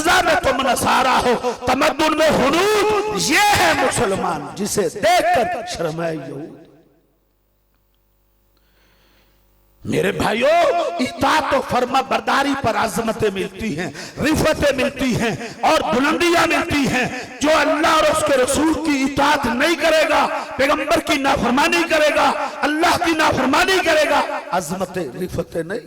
मजा में तुम नसारा हो, तमद्दुन में हुनूद, ये है मुसलमान जिसे देखकर शर्माए यहूद। मेरे भाइयों, इताअत और फर्मा बरदारी पर अज़मतें मिलती हैं, रिफतें मिलती हैं और बुलंदियां मिलती हैं। जो अल्लाह और उसके रसूल की इताअत नहीं करेगा, पैगंबर की नाफरमानी करेगा, अल्लाह की नाफरमानी करेगा, अज़मतें रिफतें नहीं।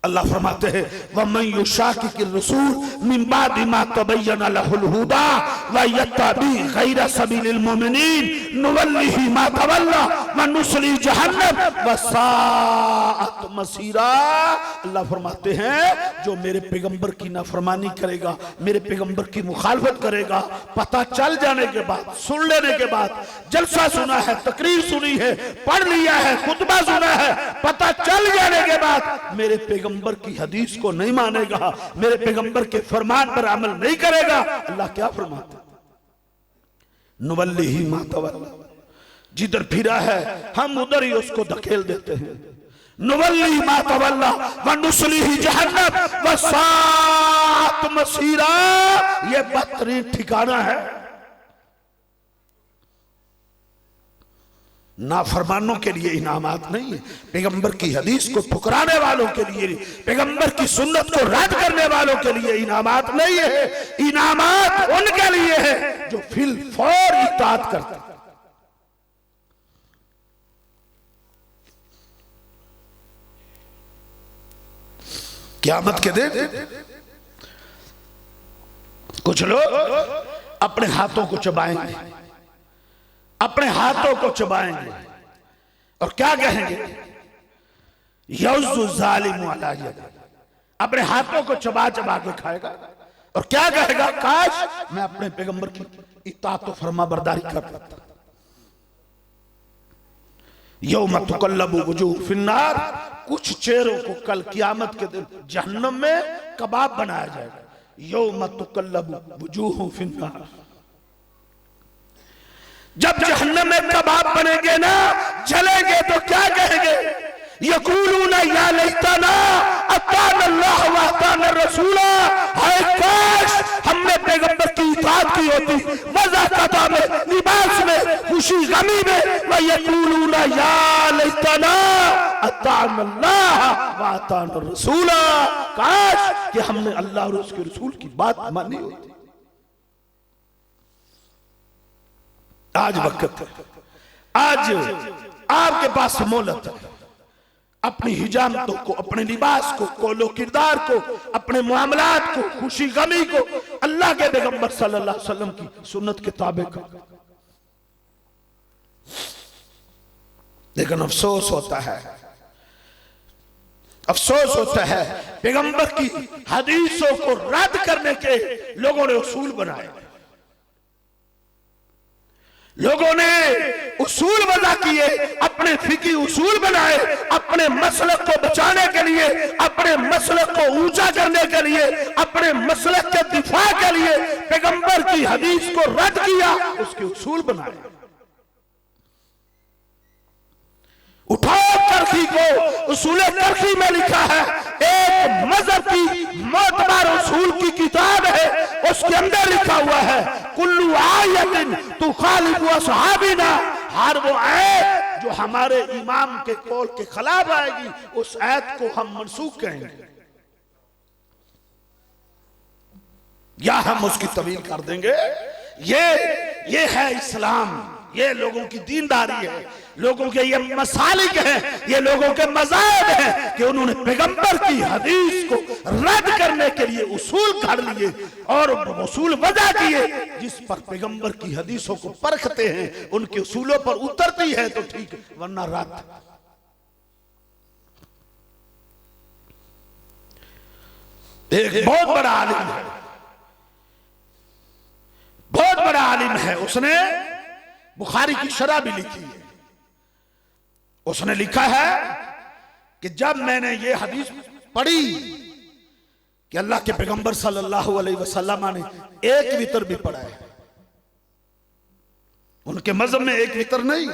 अल्लाह फरमाते हैं वमन युशाकिकिर रसूल मिन बादि मा तबय्यन लहुल हुदा व यत्तबि गैरा सबीलिल मुमिनीन नुवल्लिहि मा तवल्ला व नुस्ली जहन्नम व साअत मसीरा। अल्लाह फरमाते हैं जो मेरे पैगंबर की नाफरमानी करेगा, मेरे पैगंबर की मुखालफत करेगा, पता चल जाने के बाद, सुन लेने के बाद, जलसा सुना है, तकरीर सुनी है, पढ़ लिया है, खुतबा सुना है, पता चल जाने के बाद मेरे पैगंबर की हदीस को नहीं मानेगा, मेरे पैगंबर के फरमान पर अमल नहीं करेगा, अल्लाह क्या फरमाता है? नुवल्लिही मा तवल्ला, जिधर फिरा है हम उधर ही उसको धकेल देते हैं। नुवल्लिही मा तवल्ला व नुस्लिही जहन्नम व साअत मसीरा, ये बदतरीन ठिकाना है। नाफरमानों के लिए इनामात नहीं है, पैगंबर की हदीस को ठुकराने वालों के लिए, पैगंबर की सुन्नत को रद्द करने वालों के लिए इनामात नहीं है। इनामात उनके लिए है जो फिल फौर इताअत करते हैं। क़यामत के दिन कुछ लोग अपने हाथों को चबाएंगे, अपने हाथों को चबाएंगे और क्या कहेंगे? यउज़्ज़ु ज़ालिमु अला यदिही, अपने हाथों को चबा चबा के खाएगा और क्या कहेगा? काश मैं अपने पैगंबर की इताअत और फर्मा बरदारी कर पाता। यौम तुक़ल्लबु वुजूह फिन्नार, कुछ चेहरों को कल क़यामत के दिन जहन्नम में कबाब बनाया जाएगा। यौम तुक़ल्लबु वुजूह फिन्नार, जब जहन्नम में कबाब बनेंगे ना, जलेंगे तो क्या कहेंगे? यक़ूलूना या लैतना अताना अल्लाह व अताना रसूला, हाय काश हमने पैगंबर की इताअत की होती, वज़ाक़ता में, लिबास में, खुशी गमी में। व यक़ूलूना या लैतना अताना अल्लाह व अताना रसूला, काश कि हमने अल्लाह और उसके रसूल की बात मानी होती। आज वक्त है, आज आपके पास मोहलत है, अपनी हिजामतों को, अपने लिबास को, कोलो किरदार को, अपने मामलात को, खुशी गमी को अल्लाह के पैगंबर सल्लल्लाहु अलैहि वसल्लम की सुन्नत के ताबे का। लेकिन अफसोस होता है, अफसोस होता है पैगंबर की हदीसों को रद्द करने के लोगों ने उसूल बनाए, लोगों ने उसूल वज़ा किए, अपने फिकी उसूल बनाए, अपने मसलक को बचाने के लिए, अपने मसलक को ऊंचा करने के लिए, अपने मसलक के दिफा के लिए पैगंबर की हदीस को रद्द किया, उसके उसूल बनाए। उठाओ तरखी को, उसूल तरखी में लिखा है, एक मजहब की मोतबर उसूल की किताब है, उसके अंदर लिखा हुआ है कुल्लु आयतिन तुखालिफु असहाबिना, हर वो आयत जो हमारे इमाम के कौल के खिलाफ आएगी उस आयत को हम मनसूख कहेंगे या हम उसकी तवील कर देंगे। ये है इस्लाम, ये लोगों की दीनदारी है, लोगों के ये मसालिक है, ये लोगों के मज़ाहिब है कि उन्होंने पैगंबर की हदीस को रद्द करने के लिए उसूल घड़ लिए और उसूल वज़ा किए, जिस पर पैगंबर की हदीसों को परखते हैं, उनके उसूलों पर उतरती है तो ठीक, वरना रद्द। एक बहुत बड़ा आलिम है, बहुत बड़ा आलिम है, उसने बुखारी की शरह भी लिखी है। उसने लिखा है कि जब मैंने ये हदीस पढ़ी कि अल्लाह के पैगंबर सल्लल्लाहु अलैहि वसल्लम ने एक वितर भी पढ़ा है, उनके मज़हब में एक वितर नहीं,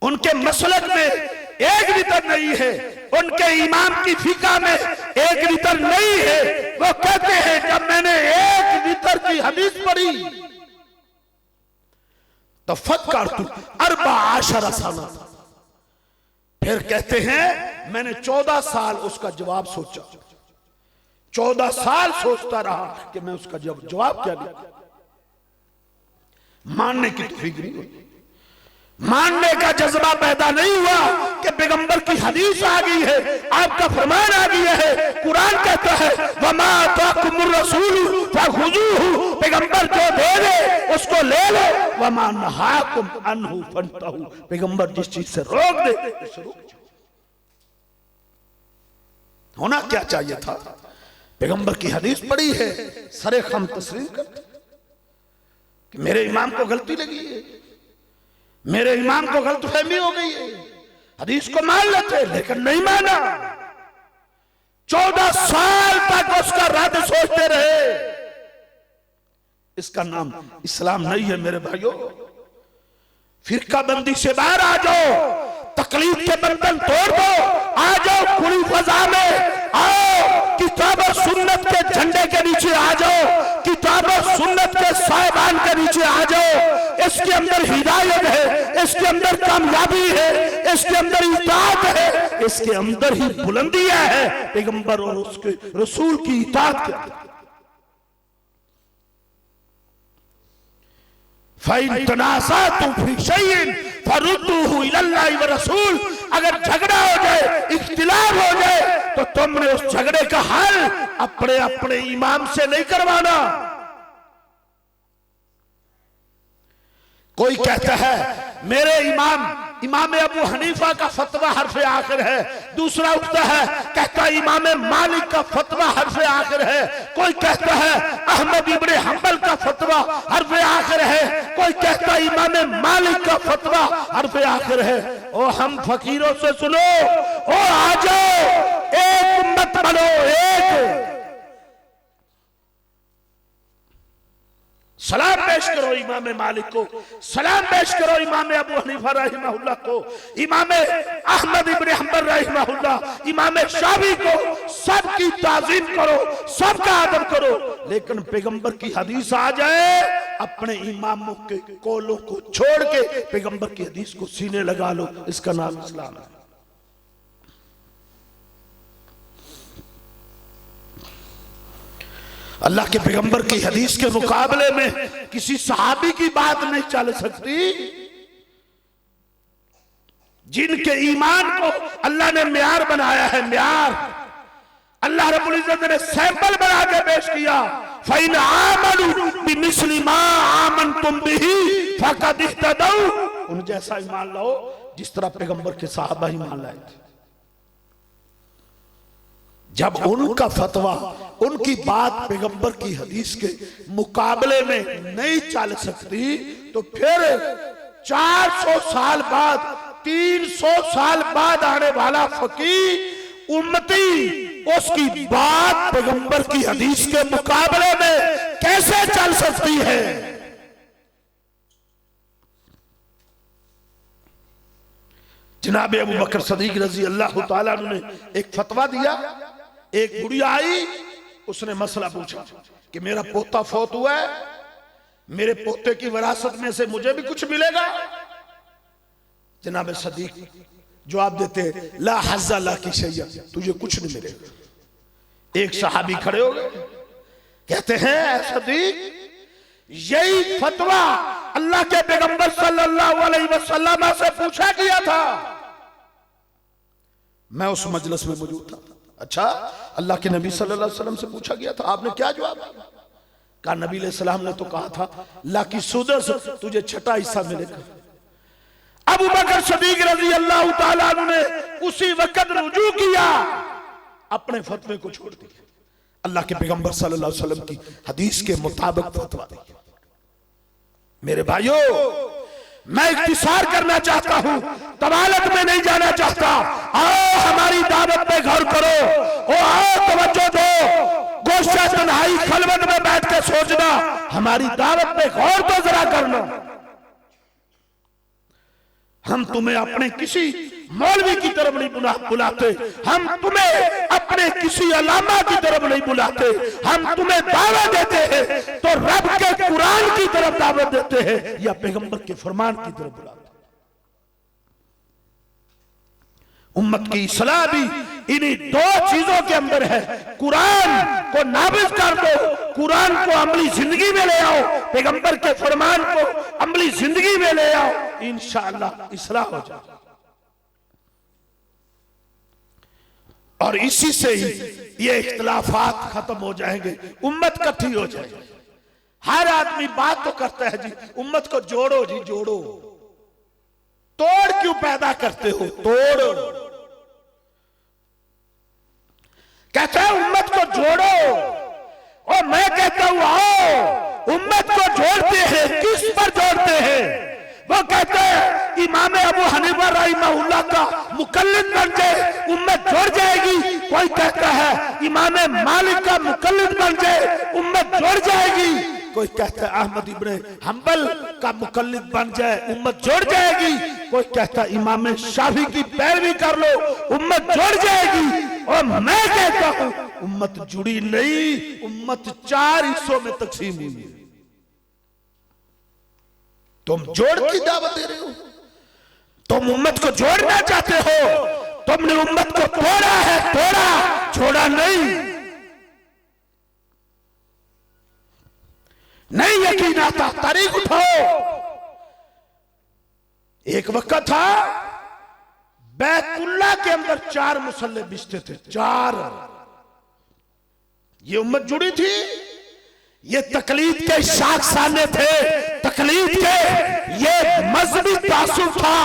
उनके मसलक में एक वितर नहीं है, उनके इमाम की फिका में एक वितर नहीं है। वो कहते हैं जब मैंने एक वितर की हदीस पढ़ी तो फक्करतु अर्बा आशरा साला, फिर कहते हैं मैंने 14 साल उसका जवाब सोचा, 14 साल सोचता रहा कि मैं उसका जवाब क्या दूं। मानने की तौफीक नहीं हुई, मानने का जज्बा पैदा नहीं हुआ कि पैगंबर की हदीस आ गई है, आपका फरमान आ गया है। कुरान कहता है वमा ताकुमुर रसूल फखुजूहु, पैगंबर जो दे दे उसको ले लो, वमा नहाकुम अन्हु फंतहु, पैगंबर जिस चीज से रोक दे उससे रुक जाओ। होना क्या चाहिए था, पैगंबर की हदीस पढ़ी है, सरे खम तस्लीम करते कि मेरे इमाम को गलती लगी है, मेरे इमाम को गलतफहमी हो गई है, हदीस को मान लेते, लेकिन नहीं माना। 14 साल तक उसका रद्द सोचते रहे। इसका नाम इस्लाम नहीं है मेरे भाइयों। फिरका बंदी से बाहर आ जाओ, तकलीफ के बंधन तोड़ दो, आ जाओ खुली फजा में आओ, किताब और सुन्नत के झंडे के नीचे आ जाओ, किताब और सुन्नत के साहिबान के नीचे आ जाओ। इसके अंदर हिदायत है, इसके अंदर कामयाबी है, इसके अंदर इताअत है, इसके अंदर ही बुलंदियां है पैगंबर और उसके रसूल की इताअत के। फ़इन तनाज़अतुम फ़ी शैइन फरुद्दूहु इलल्लाहि व रसूल, अगर झगड़ा हो जाए, इख्तिलाफ हो जाए, तो तुमने उस झगड़े का हल अपने अपने इमाम से नहीं करवाना। कोई कहता है मेरे इमाम अबू हनीफा का फतवा हर्फ आखिर है, दूसरा उठता है कहता इमाम मालिक का फतवा हर्फ आखिर है, कोई कहता है अहमद इब्ने हंबल का फतवा हर्फ आखिर है, कोई कहता इमाम मालिक का फतवा हर्फ आखिर है। ओ हम फकीरों से सुनो, ओ आ जाओ, एक उम्मत बनो, एक सलाम पेश करो इमाम मालिक को, सलाम पेश करो इमाम अबू हनीफा रहमहुल्लाह को, इमाम अहमद इब्ने हंबल रहमहुल्लाह, इमाम शाफी को, सबकी ताज़ीम करो, सबका आदर करो। लेकिन पैगंबर की हदीस आ जाए, अपने इमामों के कौलों को छोड़ के पैगंबर की हदीस को सीने लगा लो, इसका नाम इस्लाम है। अल्लाह के पैगंबर की हदीस के मुकाबले में किसी सहाबी की बात नहीं चल सकती। जिनके ईमान को अल्लाह ने म्यार बनाया है, म्यार अल्लाह रब्बुल इज्जत ने सैंपल बना के पेश किया। फ़इन आमनू बिमिस्लि मा आमनतुम बिही फ़क़द इह्तदौ, उन जैसा ईमान लाओ जिस तरह पैगंबर के सहाबा ईमान लाए थे। जब उनका फतवा, उनकी बात पैगंबर की हदीस के मुकाबले में नहीं चल सकती, तो फिर 400 साल बाद, 300 साल बाद आने वाला फकीह उम्मती उसकी बात पैगंबर की हदीस के मुकाबले में कैसे चल सकती है। जनाब अबू बकर सदीक रजी अल्लाह तआला ने एक फतवा दिया। एक बुढ़िया आई, उसने मसला पूछा कि मेरा पोता फौत हुआ है, मेरे पोते की विरासत में से मुझे भी कुछ मिलेगा। जनाब सदीक जवाब देते ला हज़्ज़ा ला की शैया, तुझे कुछ नहीं मिलेगा। एक सहाबी खड़े हो गए, कहते हैं सदीक यही फतवा अल्लाह के पैगंबर सल्लल्लाहु अलैहि वसल्लम से पूछा गया था, मैं उस मजलिस में मौजूद था। अच्छा, अल्लाह के नबी सल्लल्लाहु अलैहि वसल्लम से पूछा गया था, आपने क्या जवाब दिया? कहा नबी अलैहिस्सलाम ने तो कहा था ला की सूद से तुझे छठा हिस्सा मिलेगा। अबू बकर सिद्दीक रज़ी अल्लाह तआला अन्हु ने उसी वक्त रुजू किया, अपने फतवे को छोड़ दिया, अल्लाह के पैगंबर सल्लल्लाहु अलैहि वसल्लम की हदीस के मुताबिक फतवा दिया। मेरे भाइयों, मैं इख्तिसार करना चाहता हूं, तवालत में नहीं जाना चाहता। आओ हमारी दावत पे गौर करो, ओ आओ तवज्जो दो, गोश्त तन्हाई खलवत में बैठ के सोचना, हमारी दावत पे गौर तो जरा करना। हम तुम्हें अपने किसी मौलवी की तरफ नहीं बुलाते, हम तुम्हें अपने किसी अलामा की तरफ नहीं बुलाते, हम तुम्हें दावत देते हैं तो रब के कुरान की तरफ दावत देते हैं या पैगंबर के फरमान की तरफ बुलाते। उम्मत की इस्लाह भी इन्हीं दो चीजों के अंदर है। कुरान को नाफिज कर दो, कुरान को अमली जिंदगी में ले आओ, पैगंबर के फरमान को अमली जिंदगी में ले आओ, इंशाअल्लाह इस्लाह हो जाए। और इसी से ही ये इख्तिलाफात खत्म हो जाएंगे, उम्मत इकट्ठी हो जाएगी। हर आदमी बात तो करता है जी उम्मत को जोड़ो जी जोड़ो, तोड़ क्यों पैदा करते हो? तोड़ कहते हैं उम्मत को जोड़ो, और मैं कहता हूं आओ उम्मत को जोड़ते हैं। किस पर जोड़ते हैं? वो कहते हैं इमाम अबू हनीफा रहमहुल्लाह का मुकल्लिद बन जाए उम्मत जोड़ जाएगी। कोई कहता है इमाम मालिक का मुकल्लिद बन जाए उम्मत जोड़ जाएगी। कोई कहता है अहमद इब्ने हंबल का मुकल्लिद बन जाए उम्मत जोड़ जाएगी। कोई कहता है इमाम शाफी की पैरवी कर लो उम्मत जोड़ जाएगी। और मैं कहता हूं उम्मत जुड़ी नहीं, उम्मत 4 हिस्सों में तकसीम हुई है। तुम जोड़ की दावत दे रहे हो, तुम उम्मत को जोड़ना चाहते हो, तुमने उम्मत को तोड़ा है, तोड़ा छोड़ा नहीं यकीन आता तारीख उठाओ। एक वक्त था बैतुल्लाह के अंदर 4 मुसल्ले बिछते थे, 4। ये उम्मत जुड़ी थी, ये तकलीद के शाखसाने थे, तकलीद के ये मजहबी तासुब था,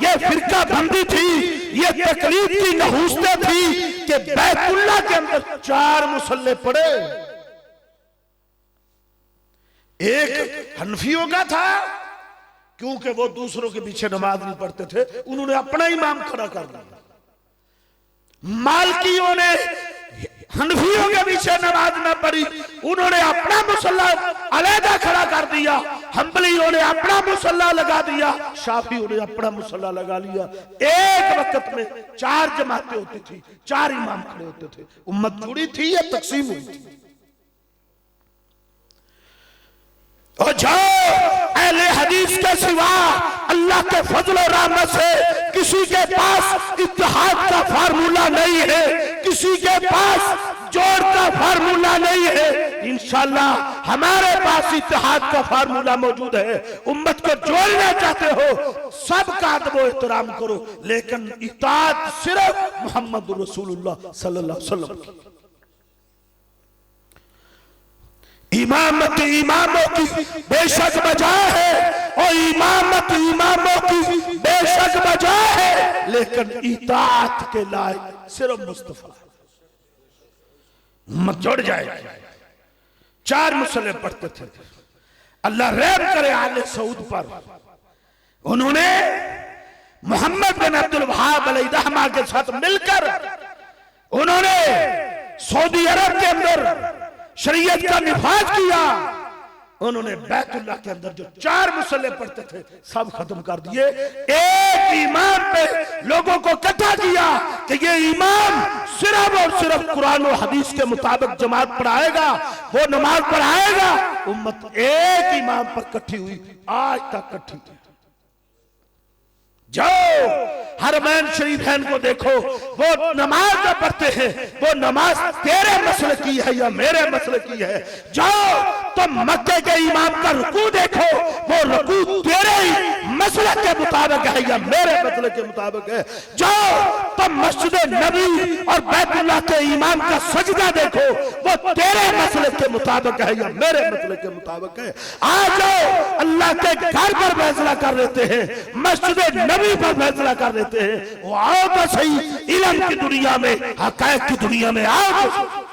ये फिरका बंदी थी, ये तकलीद की नहूसते थी कि बैतुल्लाह के अंदर 4 मुसल्ले पड़े। एक हनफियों का था क्योंकि वो दूसरों के पीछे नमाज नहीं पढ़ते थे, उन्होंने अपना इमाम खड़ा कर दिया। मालकियों ने हनफियों के पीछे नमाज न पढ़ी, उन्होंने अपना मुसल्ला अलहदा खड़ा कर दिया। हंबलियों ने अपना मुसल्ला लगा दिया, शाफियों ने अपना मुसल्ला लगा लिया। एक वक्त में 4 जमातें होती थी, 4 इमाम खड़े होते थे। उम्मत जुड़ी थी या तकसीम हुई थी? और जाओ अहले हदीस के सिवा अल्लाह के फजल और रहमत से किसी के पास इत्तेहाद का फार्मूला नहीं है, किसी के पास जोड़ का फार्मूला नहीं है। इंशाअल्लाह हमारे पास इत्तेहाद का फार्मूला मौजूद है। उम्मत को जोड़ना चाहते हो, सबका अदब और एहतराम करो, लेकिन इताअत सिर्फ मोहम्मद रसूलुल्लाह सल्लल्लाहु अलैहि वसल्लम की। इमामत इमामों की बेशक बजा है, और इमामत इमामों की बेशक बजा है, लेकिन इताअत के लायक सिर्फ मुस्तफा। उम्मत जोड़ जाए। 4 मुसल्ले पढ़ते थे। अल्लाह रहम करे आले सऊद पर, उन्होंने मोहम्मद बिन अब्दुल वहाब अलैहि रहमा के साथ मिलकर उन्होंने सऊदी अरब के अंदर शरीयत का निफाज किया। उन्होंने बैतुल्लाह के अंदर जो 4 मुसल्ले पढ़ते थे सब खत्म कर दिए। एक इमाम पे लोगों को इकट्ठा किया कि ये इमाम सिर्फ और सिर्फ कुरान और हदीस के मुताबिक जमात पढ़ाएगा, वो नमाज पढ़ाएगा। उम्मत एक इमाम पर इकट्ठी हुई, आज तक इकट्ठी। जाओ हरमैन शरीफैन को देखो, वो नमाज जो पढ़ते हैं वो नमाज तेरे मसले की है या मेरे मसले की है। जाओ तुम मक्के के इमाम का रुकू देखो, वो रुकू तेरे ही मसले के मुताबिक है या मेरे मसले के मुताबिक है। जाओ तुम मस्जिद नबी और बैतुल्लाह के इमाम का सजदा देखो, वो तेरे मसले के मुताबिक है या मेरे मसले के मुताबिक है। आ जाओ अल्लाह के घर पर फैसला कर लेते हैं, मस्जिद नबी पर फैसला कर देते हैं। वो आओ तो सही, इल्म की दुनिया में, हक़ाइक़ की दुनिया में आओ तो सही।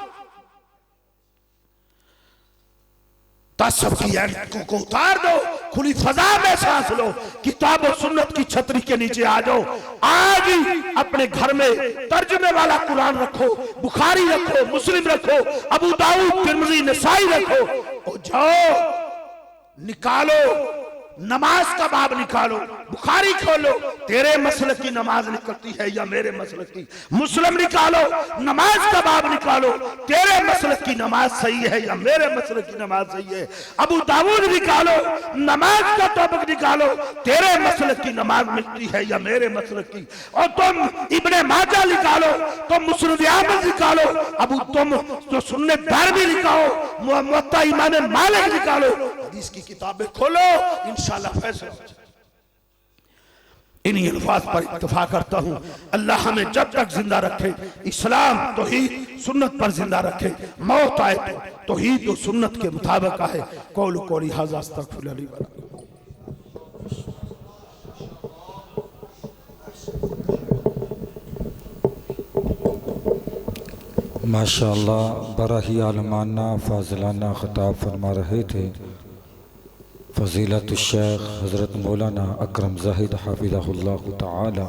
तसव्वुफ की ऐनकों को उतार दो, खुली फजा में सांस लो, किताब और सुन्नत की छतरी के नीचे आ जाओ। आज ही अपने घर में तर्जुमे वाला कुरान रखो, बुखारी रखो, मुस्लिम रखो, अबू दाऊद, तिरमिज़ी, नसाई रखो, और जाओ निकालो नमाज का बाब निकालो, बुखारी खोलो, तेरे मसलक की नमाज निकलती है या मेरे मसलक की। मुस्लिम निकालो, नमाज का बाब निकालो, तेरे मसलक की नमाज सही है या मेरे मसलक की नमाज सही है। अबू दाऊद निकालो, नमाज का टॉपिक निकालो, तेरे मसलक की नमाज मिलती है या मेरे मसलक की। और तुम इब्ने माजा निकालो, तुम मुस्नद अहमद निकालो, अबू तुम तो सुन्नत दारमी निकालो, मुवत्ता इमाम मालिक निकालो, हदीस की किताबें खोलो, इंशाअल्लाह फैसला। इन्हीं अल्फाज पर इत्तफा करता हूँ, अल्लाह हमें जब तक जिंदा रखे इस्लाम तौहीद सुन्नत पर जिंदा रखे। मौत आए तो तौहीद और सुन्नत के मुताबिक है। कौल कौली हाज़ा अस्तगफिरुल्लाह ली व लकुम। माशाअल्लाह बड़ा ही आलमाना फाज़िलाना ख़िताब फरमा रहे थे फ़ज़ीलतुश शेख हज़रत मौलाना अकरम ज़ाहिद हाफ़िज़हुल्लाह ताला।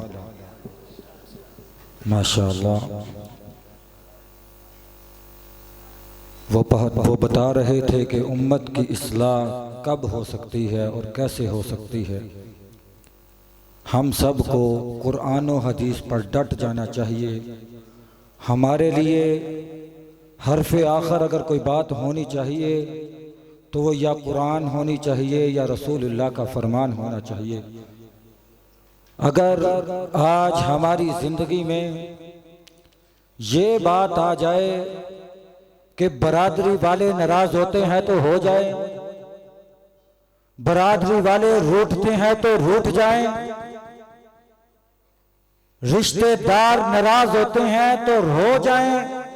माशाअल्लाह वो बता रहे थे कि उम्मत की इस्लाह कब हो सकती है और कैसे हो सकती है। हम सब को कुरान और हदीस पर डट जाना चाहिए। हमारे लिए हरफ़े आखिर अगर कोई बात होनी चाहिए तो वो या कुरान होनी चाहिए या रसूलुल्लाह का फरमान होना चाहिए। अगर आज हमारी ज़िंदगी में ये बात आ जाए कि बरादरी वाले नाराज़ होते हैं तो हो जाए, बरादरी वाले रूठते हैं तो रूठ जाएं, रिश्तेदार नाराज होते हैं तो रो जाएं,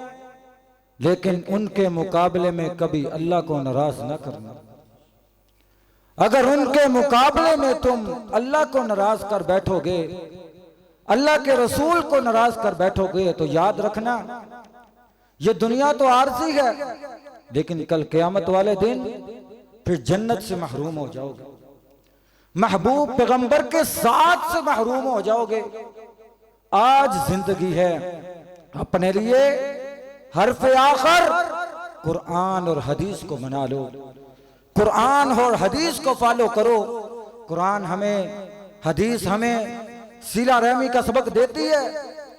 लेकिन उनके मुकाबले में कभी अल्लाह को नाराज न करना। अगर उनके मुकाबले में तुम अल्लाह को नाराज कर बैठोगे, अल्लाह के रसूल को नाराज कर बैठोगे, तो याद रखना ये दुनिया तो आरज़ी है, लेकिन कल क़यामत वाले दिन फिर जन्नत से महरूम हो जाओगे, महबूब पैगंबर के साथ से महरूम हो जाओगे। आज जिंदगी है, अपने लिए हरफ़े आखिर कुरान और हदीस को मना लो, कुरान और हदीस को फॉलो करो। कुरान हमें, हदीस हमें सिला रहमी का सबक देती है,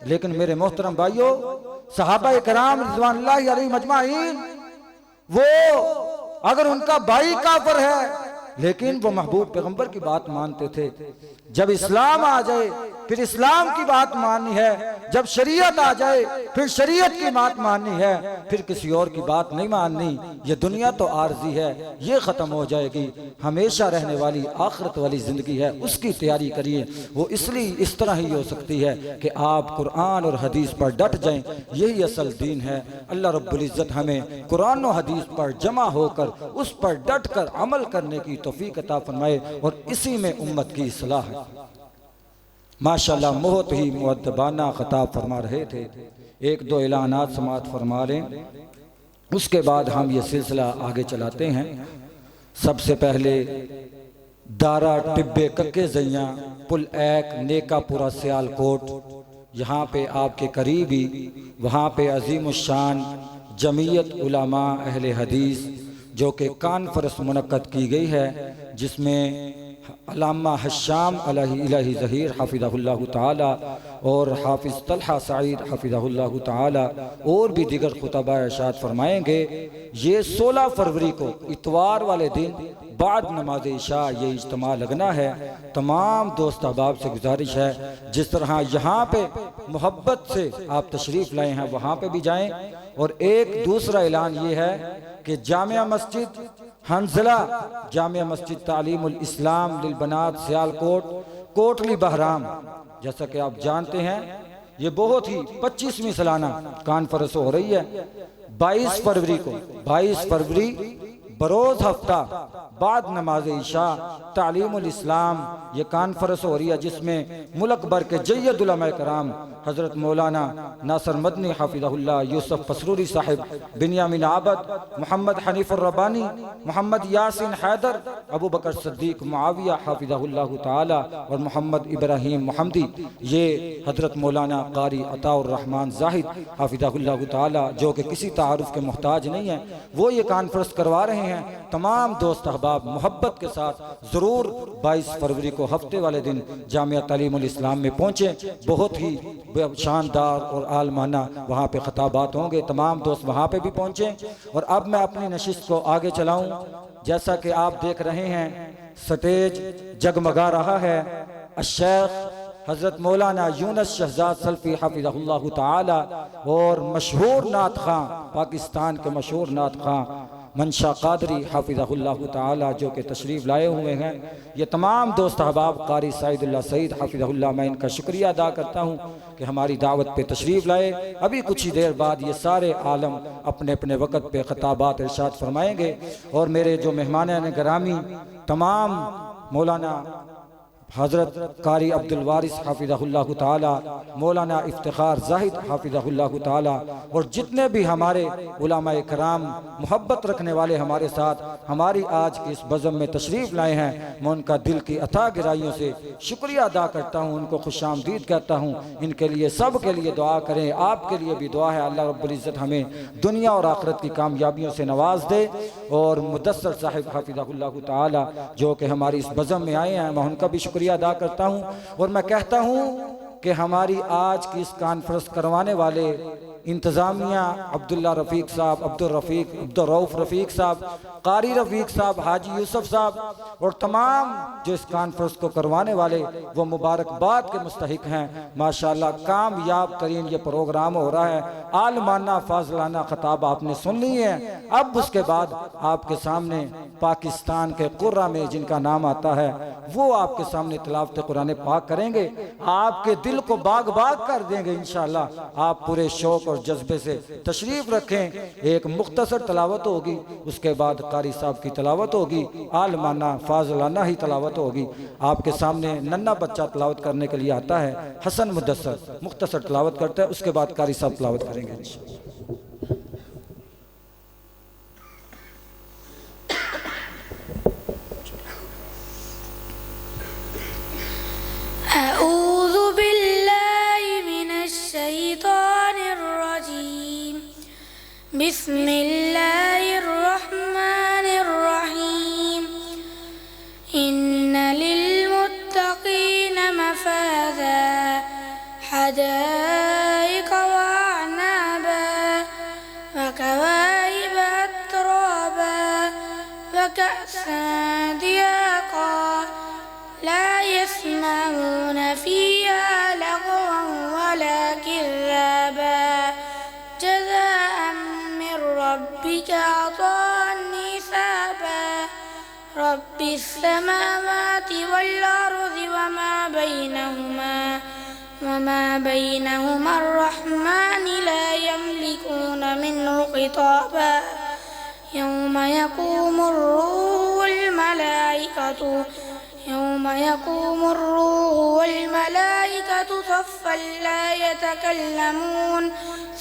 लेकिन मेरे मोहतरम भाइयों, सहाबा कराम रिज़वानुल्लाहि अलैहिम अजमाइन, वो अगर उनका भाई काफिर है लेकिन वो महबूब पैगंबर की बात मानते थे। जब इस्लाम आ जाए फिर इस्लाम की बात माननी है, जब शरीयत आ जाए फिर शरीयत की बात माननी है, फिर किसी और की बात नहीं माननी। ये दुनिया तो आरजी है, ये ख़त्म हो जाएगी, हमेशा रहने वाली आखिरत वाली ज़िंदगी है, उसकी तैयारी करिए। वो इसलिए इस तरह ही हो सकती है कि आप कुरान और हदीस पर डट जाएं, यही असल दीन है। अल्लाह रब्बुल इज़्ज़त हमें कुरान और हदीस पर जमा होकर उस पर डट कर अमल करने की तौफीक अता फरमाए, और इसी में उम्मत की इस्लाह है। माशाअल्लाह बहुत ही मुअद्दबाना खिताब फरमा रहे थे। एक दो ऐलानात समाअत फरमा लें, उसके बाद हम ये सिलसिला आगे चलाते हैं। सबसे पहले दारा टिब्बे कक्के ज़ैया पुल एक नेकापुरा सियालकोट, यहाँ पे आपके करीबी, वहाँ पे अज़ीमुश्शान जमीयत उलमा अहले हदीस जो कि कॉन्फ्रेंस मुनक्कद की गई है, जिसमें अल्लामा हश्शाम अलैहि ज़हीर हाफिज़हुल्लाह ताला और हाफिज़ तलहा सईद हाफिज़हुल्लाह ताला और भी दीगर खुतबा इरशाद फरमाएंगे। ये 16 फरवरी को इतवार वाले दिन बाद नमाज इशा ये इज्तिमा लगना है। तमाम दोस्त अहबाब से गुजारिश है, जिस तरह यहाँ पे मोहब्बत से आप तशरीफ़ लाए हैं वहाँ पे भी जाएँ। और एक दूसरा ऐलान ये है कि जामिया मस्जिद हंजला, जामिया मस्जिद तालीमुल इस्लाम लिल बनात सियालकोट कोटली बहराम, जैसा कि आप जानते हैं ये बहुत ही 25वीं सालाना कॉन्फ्रेंस हो रही है। 22 फरवरी को, 22 फरवरी बरोज़ हफ्ता बाद नमाज इशा तालीमुल इस्लाम ये कॉन्फ्रेंस हो रही है, जिसमें मुल्क भर के जय्यद उलमा कराम हज़रत मौलाना नासिर मदनी हाफिज़हुल्लाह, यूसुफ फसरूरी साहिब, बिन्यामिन आबद, मोहम्मद हनीफ रब्बानी, मोहम्मद यासीन हैदर, अबू बकर सिद्दीक मुआविया हाफिज़हुल्लाह ताला और मोहम्मद इब्राहिम मोहम्मदी, ये हज़रत मौलाना कारी अताउर रहमान जाहिद हाफिज़हुल्लाह ताला, जो कि किसी तारुफ के मोहताज नहीं है, वो ये कॉन्फ्रेंस करवा रहे हैं। हैं तमाम दोस्त अहबाब मोहब्बत के साथ ज़रूर 22 फरवरी को हफ्ते वाले दिन जामिया तालीमुल इस्लाम में पहुँचें। बहुत ही शानदार और आलमाना वहाँ पे खताबात होंगे, तमाम दोस्त वहाँ पे भी पहुँचें। और अब मैं अपनी नशिस्त को आगे चलाऊँ। जैसा कि आप देख रहे हैं स्टेज जगमगा रहा है। शेख हज़रत मौलाना यूनुस शहजाद सल्फ़ी हफ़िज़हुल्लाह ताला और मशहूर नात खां, पाकिस्तान के मशहूर नात खां मंशा कादरी हफ़िज़हुल्लाह ताला जो कि तशरीफ़ लाए हुए हैं। ये तमाम दोस्त अहबाब कारी सईदुल्लाह सईद हफ़िज़हुल्लाह, मैं इनका शुक्रिया अदा करता हूँ कि हमारी दावत पे तशरीफ़ लाए। अभी कुछ ही देर बाद ये सारे आलम अपने अपने वक़्त पे ख़ताबात इरशाद फरमाएंगे। और मेरे जो मेहमान गिरामी तमाम मौलाना हज़रत कारी अब्दुल वारिस हाफिज़हुल्लाह ताला, मौलाना इफ्तिखार जाहिद हाफिज़हुल्लाह ताला और जितने भी हमारे उलमा इकराम मोहब्बत रखने वाले हमारे साथ हमारी आज की इस बज़म में तशरीफ़ लाए हैं, मैं उनका दिल की अता गिराइयों से शुक्रिया अदा करता हूँ, उनको खुशामदीद कहता हूँ। इनके लिए सब के लिए दुआ करें, आपके लिए भी दुआ है। अल्लाह रब्बुल इज़्ज़त हमें दुनिया और आखिरत की कामयाबियों से नवाज दे। और मुदस्सर साहिब हाफिज़हुल्लाह ताला जो कि हमारी इस बज़म में आए हैं, मैं उनका भी शुक्रिया अदा करता हूं। और मैं कहता हूं कि हमारी आज की इस कॉन्फ्रेंस करवाने वाले इंतज़ामिया अब्दुल्ला रफ़ीक साहब, अब्दुल रफ़ीक, अब्दुल रऊफ़ रफ़ीक साहब, कारी रफ़ीक साहब, हाजी यूसुफ साहब और तमाम जो इस कॉन्फ्रेंस को करवाने वाले वो मुबारकबाद के मुस्तहिक हैं। माशाअल्लाह कामयाब तरीन ये प्रोग्राम हो रहा है। आलमाना फाजलाना खताब आपने सुन ली है। अब उसके बाद आपके सामने पाकिस्तान के कुर्रा में जिनका नाम आता है वो आपके सामने तिलावत कुरान पाक करेंगे, आपके दिल को बाग बाग कर देंगे इंशाअल्लाह। आप पूरे शौक और जज्बे से तशरीफ रखें। एक मुख्तसर तलावत होगी, उसके बाद कारी साहब की तलावत होगी, आलमाना फाजलाना ही तलावत होगी। आपके सामने नन्ना बच्चा तलावत करने के लिए आता है, हसन मुदस्सर मुख्तसर तलावत करता है, उसके बाद कारी साहब तलावत करेंगे। अऊज़ु बिल्लाहि मिनश शैतानिर रजीम। बिस्मिल्लाहिर रहमानिर रहीम। इन्ना लिल मुत्तक़ीना मफ़ाज़ा हदाइक़ व अअनाबा व कवाइब अत्राबा व कअसन दियाक़ा ला यस्मऊन फ़ीहा लगवन वला किज़्ज़ाबा जज़ाअन मिन रब्बिका अताअन हिसाबा। रब्बिस समावाति वल अर्ज़ि वमा बैनहुमा अर्रहमान ला यमलिकून मिन्हु खिताबा। यौम यक़ूमुर रूहु वल मलाइकतु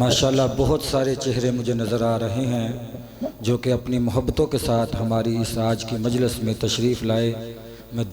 माशाल्लाह बहुत सारे चेहरे मुझे नज़र आ रहे हैं जो कि अपनी मोहब्बतों के साथ हमारी इस आज की मजलिस में तशरीफ़ लाए। मैं